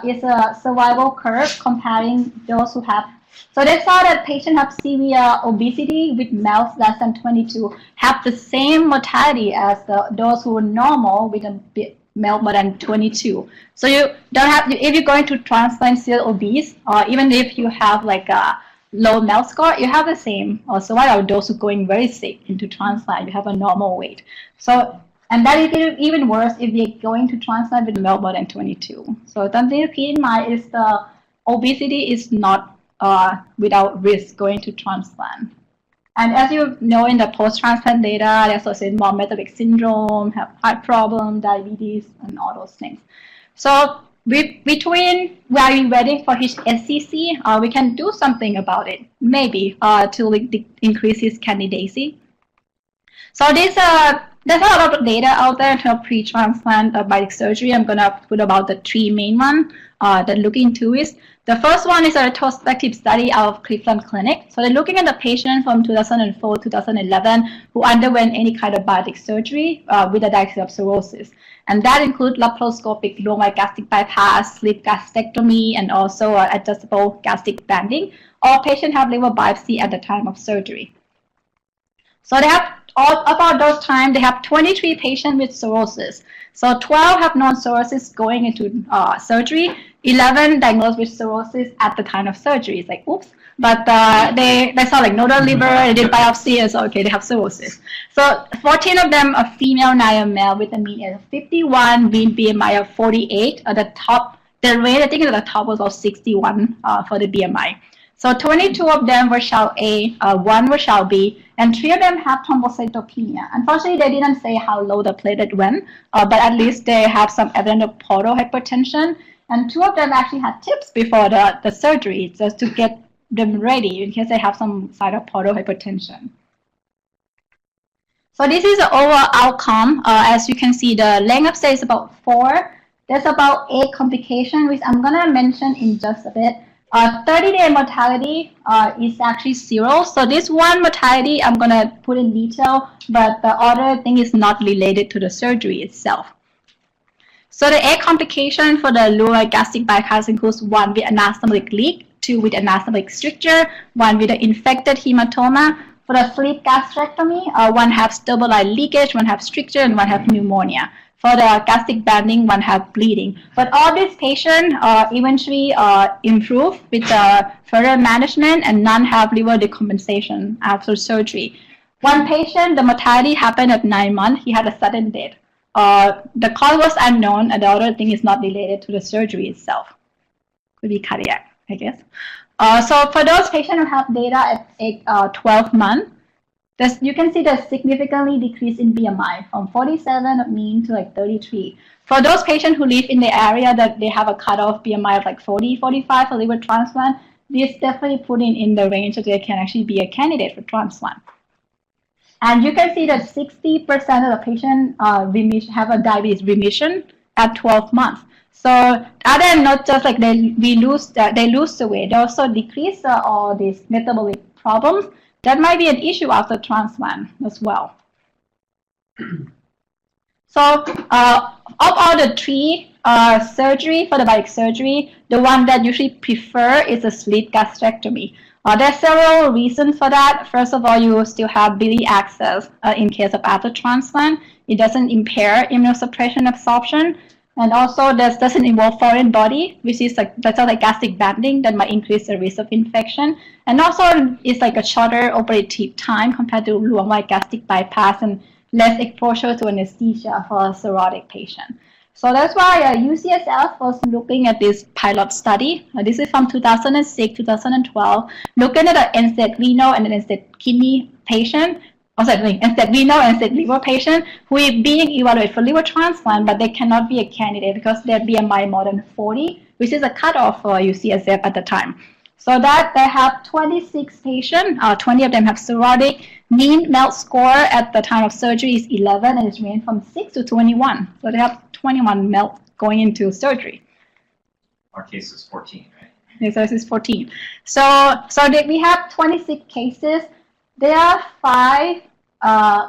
is a survival curve comparing those who have. So they saw that patients have severe obesity with MELD less than 22 have the same mortality as those who are normal with a MELD more than 22. So you don't have, if you're going to transplant still obese, or even if you have like a low MELD score, you have the same survival of those who are going very sick into transplant. You have a normal weight. So. And that is even worse if you're going to transplant with MELD more than 22. So something to keep in mind is the obesity is not without risk going to transplant. And as you know in the post-transplant data, they associate more metabolic syndrome, have heart problem, diabetes, and all those things. So between while we're waiting for his SCC, we can do something about it, maybe to increase his candidacy. So this There's a lot of data out there in terms of pre-transplant bariatric surgery. I'm going to put about the 3 main ones that look into it. The first one is a retrospective study out of Cleveland Clinic. So they're looking at the patient from 2004 2011 who underwent any kind of bariatric surgery with a diagnosis of cirrhosis. And that includes laparoscopic lower gastric bypass, sleeve gastrectomy, and also adjustable gastric banding. All patients have liver biopsy at the time of surgery. So they have, about those times, they have 23 patients with cirrhosis. So 12 have non-cirrhosis going into surgery, 11 diagnosed with cirrhosis at the time of surgery. It's like, oops. But they saw like nodal liver, they did biopsy, and so okay, they have cirrhosis. So 14 of them are female, 9 are male, with a mean age of 51, mean BMI of 48. At the top, the rate I think at the top was about 61 for the BMI. So 22 of them were shell A, 1 were shell B, and 3 of them have thrombocytopenia. Unfortunately, they didn't say how low the platelet went, but at least they have some evidence of portal hypertension. And 2 of them actually had tips before the surgery, just to get them ready in case they have some side of portal hypertension. So this is the overall outcome. As you can see, the length of stay is about 4. There's about 8 complications, which I'm going to mention in just a bit. 30-day mortality is actually 0. So this one mortality I'm going to put in detail, but the other thing is not related to the surgery itself. So the 8 complications for the lower gastric bypass includes 1 with anastomotic leak, 2 with anastomotic stricture, 1 with an infected hematoma. For the sleeve gastrectomy, 1 have stabilized leakage, 1 have stricture, and 1 have pneumonia. For the gastric banding, 1 have bleeding. But all these patients eventually improve with further management, and none have liver decompensation after surgery. 1 patient, the mortality happened at 9 months. He had a sudden death. The cause was unknown, and the other thing is not related to the surgery itself. Could be cardiac, I guess. So for those patients who have data at 12 months, you can see the significantly decrease in BMI from 47 of mean to like 33. For those patients who live in the area that they have a cutoff BMI of like 40, 45 for liver transplant, this definitely put in the range that they can actually be a candidate for transplant. And you can see that 60% of the patients have a diabetes remission at 12 months. So other than not just like they lose the weight, they also decrease all these metabolic problems. That might be an issue after transplant as well. So of all the 3 surgery for the bariatric surgery, the one that usually prefer is a sleeve gastrectomy. There are several reasons for that. First of all, you still have biliary access in case of after transplant. It doesn't impair immunosuppression absorption. And also, this doesn't involve foreign body, which is like that's like gastric banding that might increase the risk of infection. And also, it's like a shorter operative time compared to lower gastric bypass and less exposure to anesthesia for a cirrhotic patient. So that's why UCSF was looking at this pilot study. This is from 2006, 2012, looking at an end-stage renal and an end-stage kidney patient. Instead renal and instead liver patient who are being evaluated for liver transplant, but they cannot be a candidate because their BMI more than 40, which is a cutoff for UCSF at the time. So that they have 26 patients, 20 of them have cirrhotic. Mean MELT score at the time of surgery is 11, and it's ranged from 6 to 21. So they have 21 MELT going into surgery. Our case is 14, right? Yes, so this is 14. So we have 26 cases. There are 6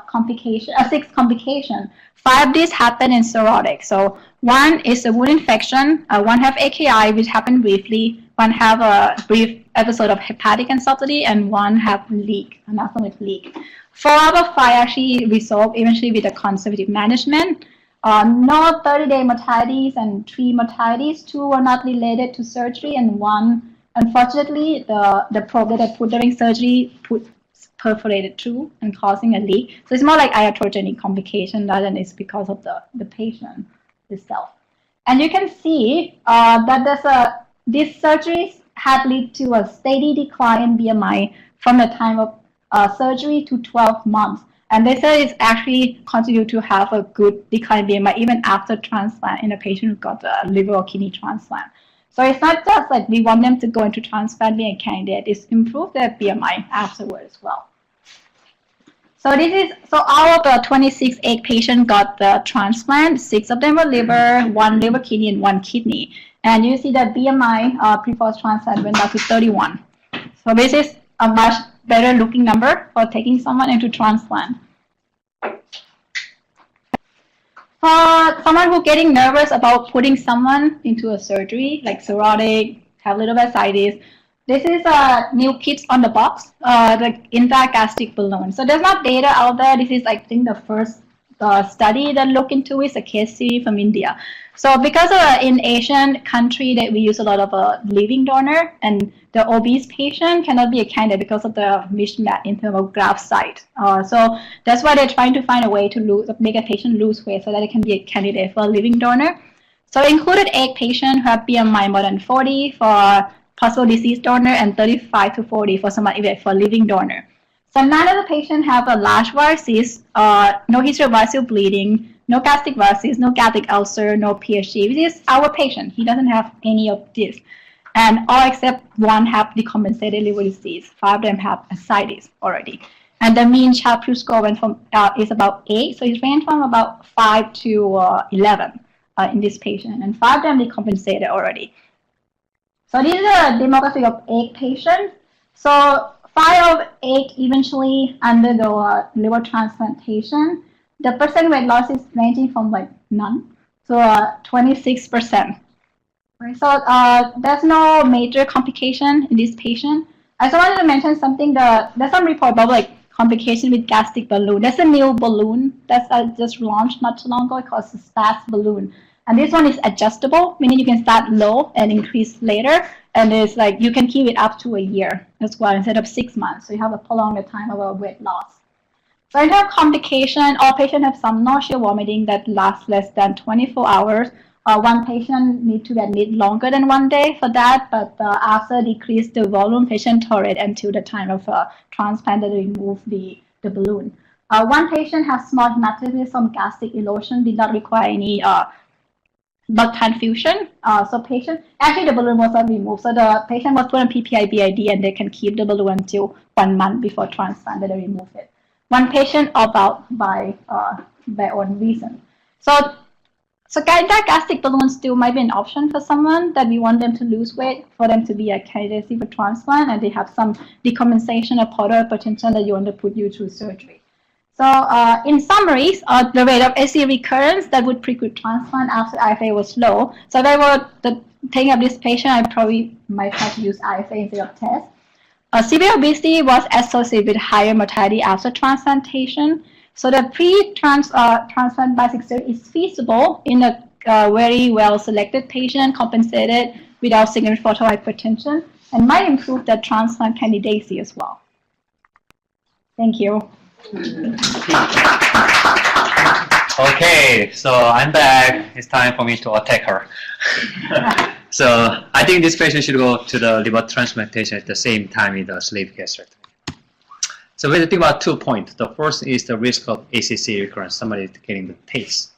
complications. 5 of these happen in cirrhotic. So 1 is a wound infection, 1 have AKI, which happened briefly, 1 have a brief episode of hepatic encephalopathy, and 1 have leak, anastomotic leak. 4 out of 5 actually resolved eventually with a conservative management. No 30-day mortalities and 3 mortalities. 2 were not related to surgery, and 1, unfortunately, the probe that I put during surgery perforated through and causing a leak. So it's more like iatrogenic complication rather than it's because of the patient itself. And you can see that these surgeries had led to a steady decline in BMI from the time of surgery to 12 months. And they said it's actually continued to have a good decline in BMI even after transplant in a patient who got a liver or kidney transplant. So it's not just like we want them to go into transplant being a candidate, it's improved their BMI afterward as well. So out of the 26 egg patients got the transplant. 6 of them were liver, 1 liver kidney, and 1 kidney. And you see that BMI pre-post transplant went up to 31. So this is a much better looking number for taking someone into transplant. For someone who's getting nervous about putting someone into a surgery, like cirrhotic, have little ascites, this is a new kit on the box, the Intragastric balloon. So there's not data out there. This is, I think, the first study that looked into it. It's a case study from India. So because in Asian country that we use a lot of living donor, and the obese patient cannot be a candidate because of the mismatch in terms of graft site. So that's why they're trying to find a way to make a patient lose weight so that it can be a candidate for a living donor. So included 8 patients who have BMI more than 40 for possible deceased donor and 35 to 40 for someone for living donor. So none of the patients have a large varices, no history of variceal bleeding, no gastric varices, no gastric ulcer, no PSC. This is our patient. He doesn't have any of this. And all except 1 have decompensated liver disease. 5 of them have ascites already. And the mean Pritzker score went from is about 8. So it ranged from about 5 to 11 in this patient. And 5 of them decompensated already. So this is a demographic of 8 patients. So 5 of 8 eventually undergo liver transplantation. The percent weight loss is ranging from like none to 26%. Right, so there's no major complication in this patient. I just wanted to mention something. There's some report about like complication with gastric balloon. There's a new balloon that's just launched not too long ago. It's called the SPAS balloon. And this one is adjustable, meaning you can start low and increase later. And it's like you can keep it up to a year as well instead of 6 months. So you have a prolonged time of weight loss. So in terms of complication, all patients have some nausea, vomiting that lasts less than 24 hours. 1 patient need to be admitted longer than 1 day for that, but after decrease the volume, patient tolerate until the time of transplant that remove the balloon. 1 patient has small hematosis from gastric erosion, did not require any blood transfusion. So patient, actually the balloon was not removed. So the patient was put on PPI BID and they can keep the balloon until 1 month before transplant that they remove it. 1 patient opt out by own reason. So gastric balloon still might be an option for someone that we want them to lose weight, for them to be a candidate for transplant, and they have some decompensation or portal hypertension that you want to put you through surgery. So in summary, the rate of SC recurrence that would preclude transplant after IFA was low. So if I were taking up this patient, I probably might have to use IFA instead of test. Severe obesity was associated with higher mortality after transplantation. So the pre-transplant biopsy surgery is feasible in a very well-selected patient, compensated without significant portal hypertension, and might improve the transplant candidacy as well. Thank you. Okay, so I'm back. It's time for me to attack her. So I think this patient should go to the liver transplantation at the same time with the sleeve gastrectomy. So we have to think about 2 points. The first is the risk of ACC recurrence, somebody getting the taste,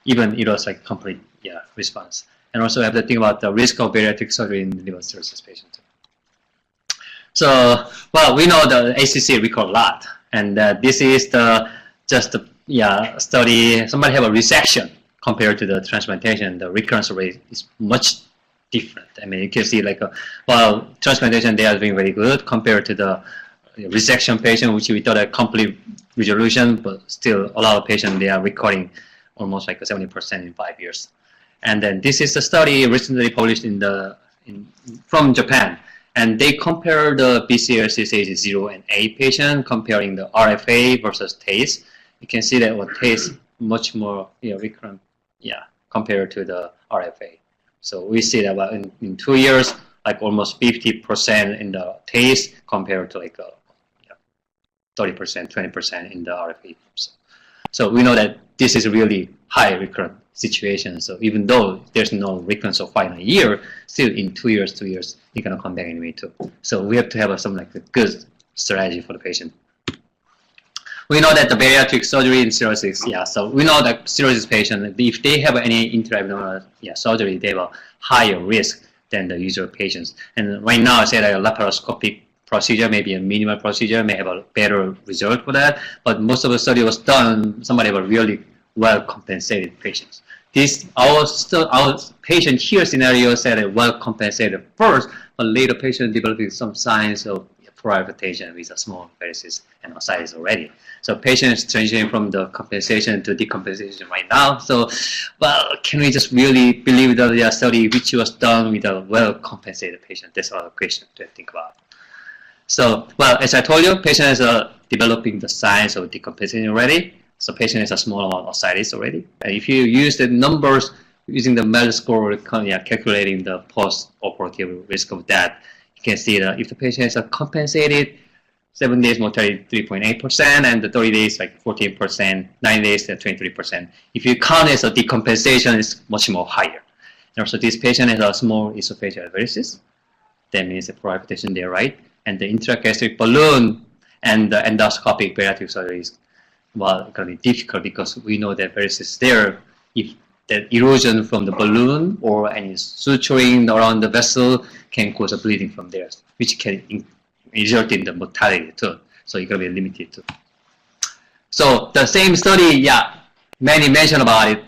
even it was like complete response. And also we have to think about the risk of bariatric surgery in liver cirrhosis patients. So, well, we know the ACC recur a lot, and this is just the study. Somebody have a resection compared to the transplantation. The recurrence rate is much different. I mean, you can see like transplantation they are doing very good compared to the resection patient, which we thought a complete resolution, but still a lot of patients they are recurring almost like 70% in 5 years. And then this is a study recently published from Japan, and they compare the BCLC stage 0 and 8 patient, comparing the RFA versus TACE. You can see that TACE much more recurrent, compared to the RFA. So we see that in 2 years, like almost 50% in the TACE compared to like 30%, 20% in the RFA. So we know that this is a really high recurrent situation. So even though there's no recurrence of 5 in a year, still in 2 years, you're gonna come back anyway too. So we have to have some like a good strategy for the patient. We know that the bariatric surgery in cirrhosis, so we know that cirrhosis patient, if they have any intra-abdominal surgery, they have a higher risk than the usual patients. And right now, I say that a laparoscopic procedure, maybe a minimal procedure, may have a better result for that. But most of the study was done, somebody were really well compensated patients. Our patient here scenario said a well compensated first, but later patient developing some signs of proliferation with a small varices and ascites already. So patients transitioning from the compensation to decompensation right now. So, well, can we just really believe that the study which was done with a well compensated patient? That's our question to think about. So, well, as I told you, patient is developing the signs of decompensation already. So patient has a small amount of ascites already. And if you use the numbers using the MELD score, calculating the post-operative risk of that, you can see that if the patient is compensated, 7 days mortality 3.8%, and the 30 days like 14%, 9 days 23%. If you count as a decompensation, it's much more higher. And also this patient has a small esophageal varices. That means the proliferation there, right? And the intragastric balloon and the endoscopic bariatric surgery is going to be difficult because we know that varices there, if the erosion from the balloon or any suturing around the vessel can cause a bleeding from there, which can result in the mortality too. So you're going to be limited too. So the same study, many mentioned about it,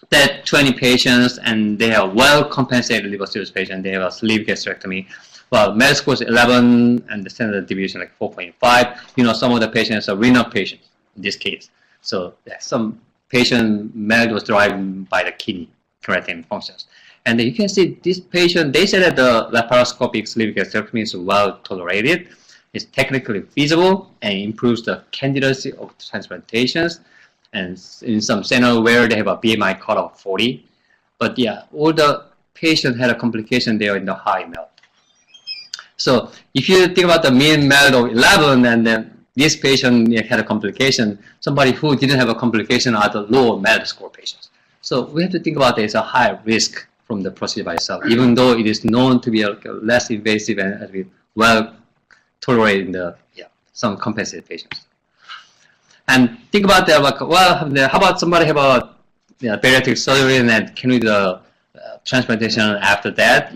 that 20 patients and they have well compensated liver cirrhosis patient, they have a sleeve gastrectomy. Well, MELD score is 11 and the standard deviation like 4.5. You know, some of the patients are renal patients in this case. So some patient MELD was derived by the kidney creatinine functions. And you can see this patient, they said that the laparoscopic sleeve gastrectomy is well tolerated. It's technically feasible and improves the candidacy of transplantations. And in some center where they have a BMI cutoff of 40. But all the patients had a complication there in the high MELD. So if you think about the mean MELD of 11 and then this patient had a complication, somebody who didn't have a complication are the lower MELD score patients. So we have to think about it as a high risk from the procedure by itself, even though it is known to be less invasive and well tolerated in the some compensated patients. And think about that, like, well, how about somebody have a bariatric surgery and then can we do the transplantation after that?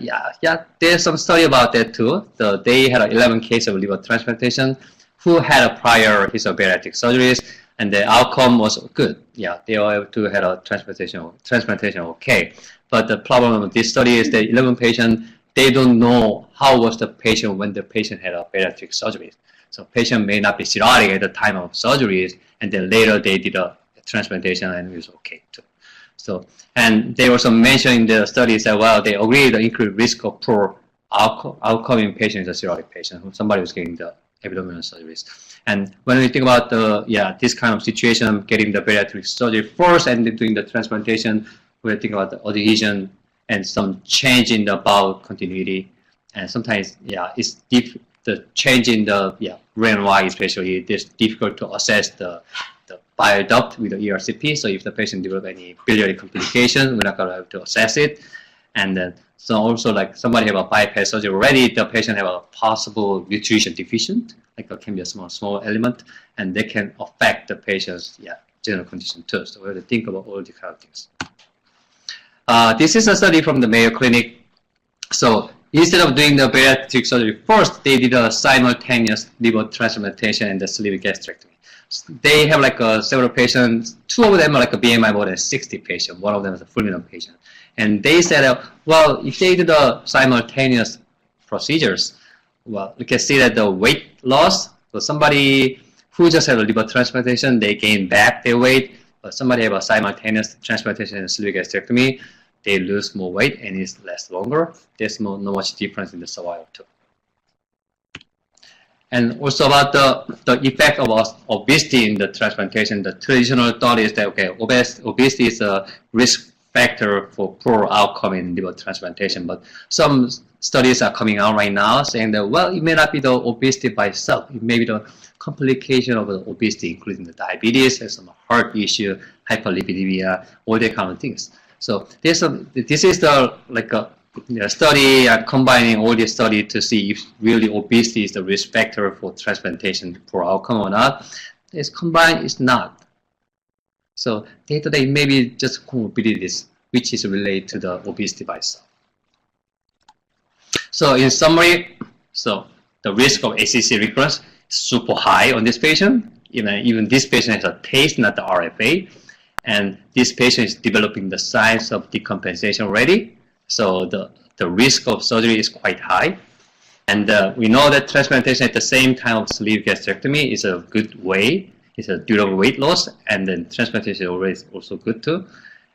There's some study about that too. They had 11 cases of liver transplantation who had a prior history of bariatric surgeries, and the outcome was good. They were able to have a transplantation okay. But the problem with this study is that 11 patients, they don't know how was the patient when the patient had a bariatric surgery. So patient may not be cirrhotic at the time of surgeries, and then later they did a transplantation and it was okay too. So, and they also mentioned in the studies that, well, they agree the increased risk of poor outcome in patients is a cirrhotic patient who somebody was getting the abdominal surgeries. And when we think about the this kind of situation, getting the bariatric surgery first and then doing the transplantation, we think about the adhesion and some change in the bowel continuity, and sometimes it's the change in the renal Y especially. It's difficult to assess the bile duct with the ERCP. So if the patient develops any biliary complication, we're not going to be able to assess it. And then so also like somebody have a bypass surgery already, the patient have a possible nutrition deficient, like it can be a small element, and they can affect the patient's general condition too. So we have to think about all these kind of things. This is a study from the Mayo Clinic. So instead of doing the bariatric surgery first, they did a simultaneous liver transplantation and the sleeve gastrectomy. They have like several patients. 2 of them are like a BMI more than 60 patient. 1 of them is a fulminant patient. And they said, well, if they did the simultaneous procedures, well, you can see that the weight loss. So somebody who just had a liver transplantation, they gain back their weight. But somebody have a simultaneous transplantation and sleeve gastrectomy, they lose more weight and it's less longer. There's not much difference in the survival too. And also about the effect of obesity in the transplantation, the traditional thought is that, okay, obesity is a risk factor for poor outcome in liver transplantation. But some studies are coming out right now saying that, well, it may not be the obesity by itself. It may be the complication of the obesity, including the diabetes and some heart issue, hyperlipidemia, all that kind of things. So this is the study combining all the study to see if really obesity is the risk factor for transplantation poor outcome or not. It's combined, it's not. So data that may be just comorbidities which is related to the obesity by itself. So in summary, so the risk of ACC recurrence is super high on this patient. Even this patient has a taste, not the RFA. And this patient is developing the signs of decompensation already. So the risk of surgery is quite high. And we know that transplantation at the same time of sleeve gastrectomy is a good way. It's a durable weight loss, and then transplantation is always also good too.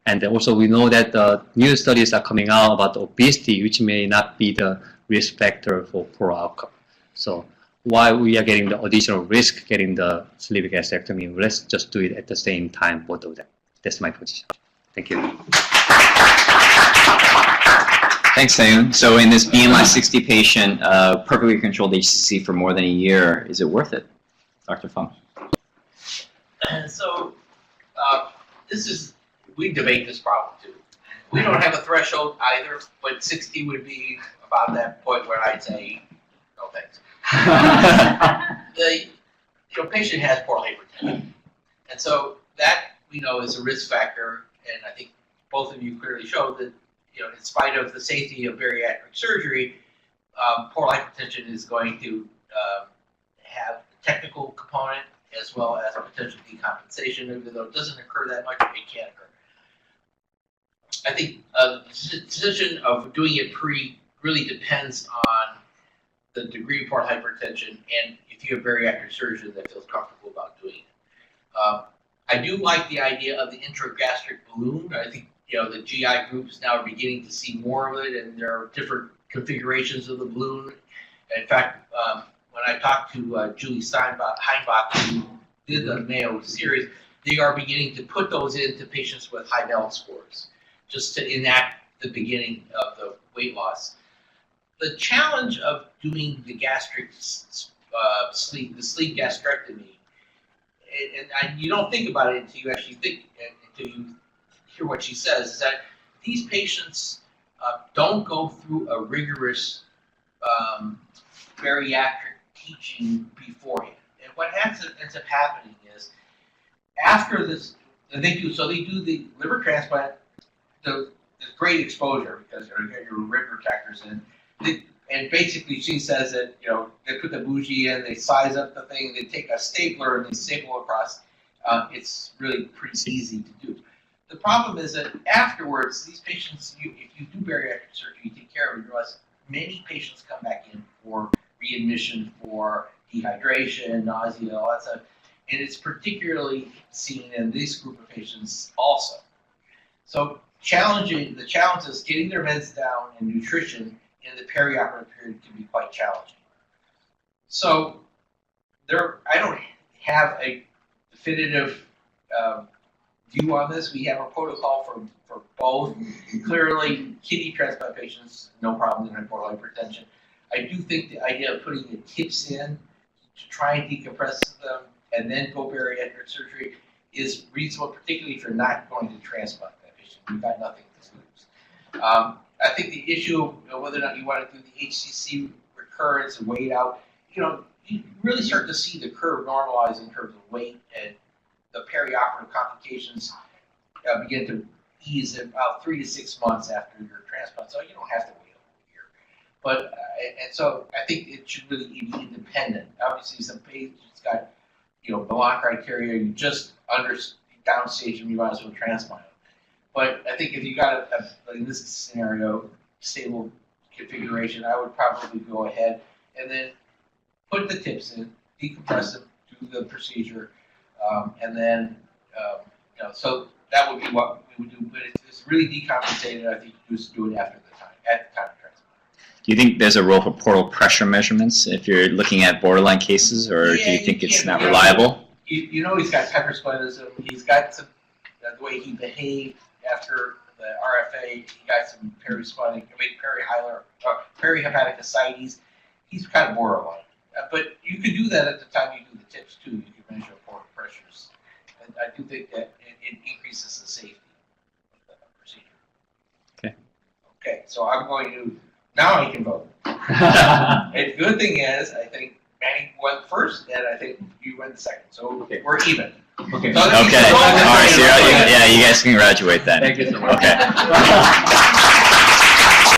And then also we know that new studies are coming out about obesity, which may not be the risk factor for poor outcome. So while we are getting the additional risk getting the sleeve gastrectomy, let's just do it at the same time, both of them. That's my position. Thank you. Thanks, Seung. So in this BMI 60 patient, perfectly controlled HCC for more than a year, is it worth it, Dr. Fung? So we debate this problem too. We don't have a threshold either, but 60 would be about that point where I'd say, no thanks. The patient has poor hypertension, and so that we know is a risk factor. And I think both of you clearly showed that in spite of the safety of bariatric surgery, poor hypertension is going to have a technical component as well as a potential decompensation. Even though it doesn't occur that much, it can occur. I think the decision of doing it really depends on the degree of port hypertension and if you have a bariatric surgeon that feels comfortable about doing it. I do like the idea of the intragastric balloon. I think the GI groups now are beginning to see more of it, and there are different configurations of the balloon. In fact, when I talked to Julie Heinbach, who did the Mayo series, they are beginning to put those into patients with high MELD scores, just to enact the beginning of the weight loss. The challenge of doing the gastric sleeve gastrectomy, and you don't think about it until you actually until you hear what she says, is that these patients don't go through a rigorous bariatric teaching beforehand. And what ends up happening is after this, they do the liver transplant. There's great exposure because you get your rib protectors in. And basically, she says that they put the bougie in, they size up the thing, they take a stapler and they staple across. It's really pretty easy to do. The problem is that afterwards, these patients, if you do bariatric surgery, you take care of it, you realize many patients come back in for readmission for dehydration, nausea, all that stuff. And it's particularly seen in this group of patients also. So the challenge is getting their meds down and nutrition in the perioperative period can be quite challenging. So I don't have a definitive view on this. We have a protocol for both. Clearly, kidney transplant patients, no problem in portal hypertension. I do think the idea of putting the tips in to try and decompress them and then go bariatric surgery is reasonable, particularly if you're not going to transplant that patient. You've got nothing to lose. I think the issue of whether or not you want to do the HCC recurrence and wait out, you really start to see the curve normalize in terms of weight, and the perioperative complications begin to ease about 3 to 6 months after your transplant. So you don't have to wait a whole year. But and so I think it should really be independent. Obviously, some patients got Milan criteria. You just downstage them, you might as well transplant them. But I think if you got in this scenario, stable configuration, I would probably go ahead and then put the tips in, decompress them, do the procedure, and then so that would be what we would do. But if it's really decompensated, I think you just do it at the time of transplant. Do you think there's a role for portal pressure measurements if you're looking at borderline cases, or do you think it's not reliable? He's got hypersplenism. He's got some the way he behaved after the RFA. He got some perihepatic ascites. He's kind of borderline. But you could do that at the time you do the tips too. You can measure portal pressures. And I do think that it increases the safety of the procedure. Okay. Okay, so I'm going to, now I can vote. And the good thing is, I think Manny went first, and I think you went second. So we're even. Okay. So all right. So you guys can graduate then. Thank you so much. Okay.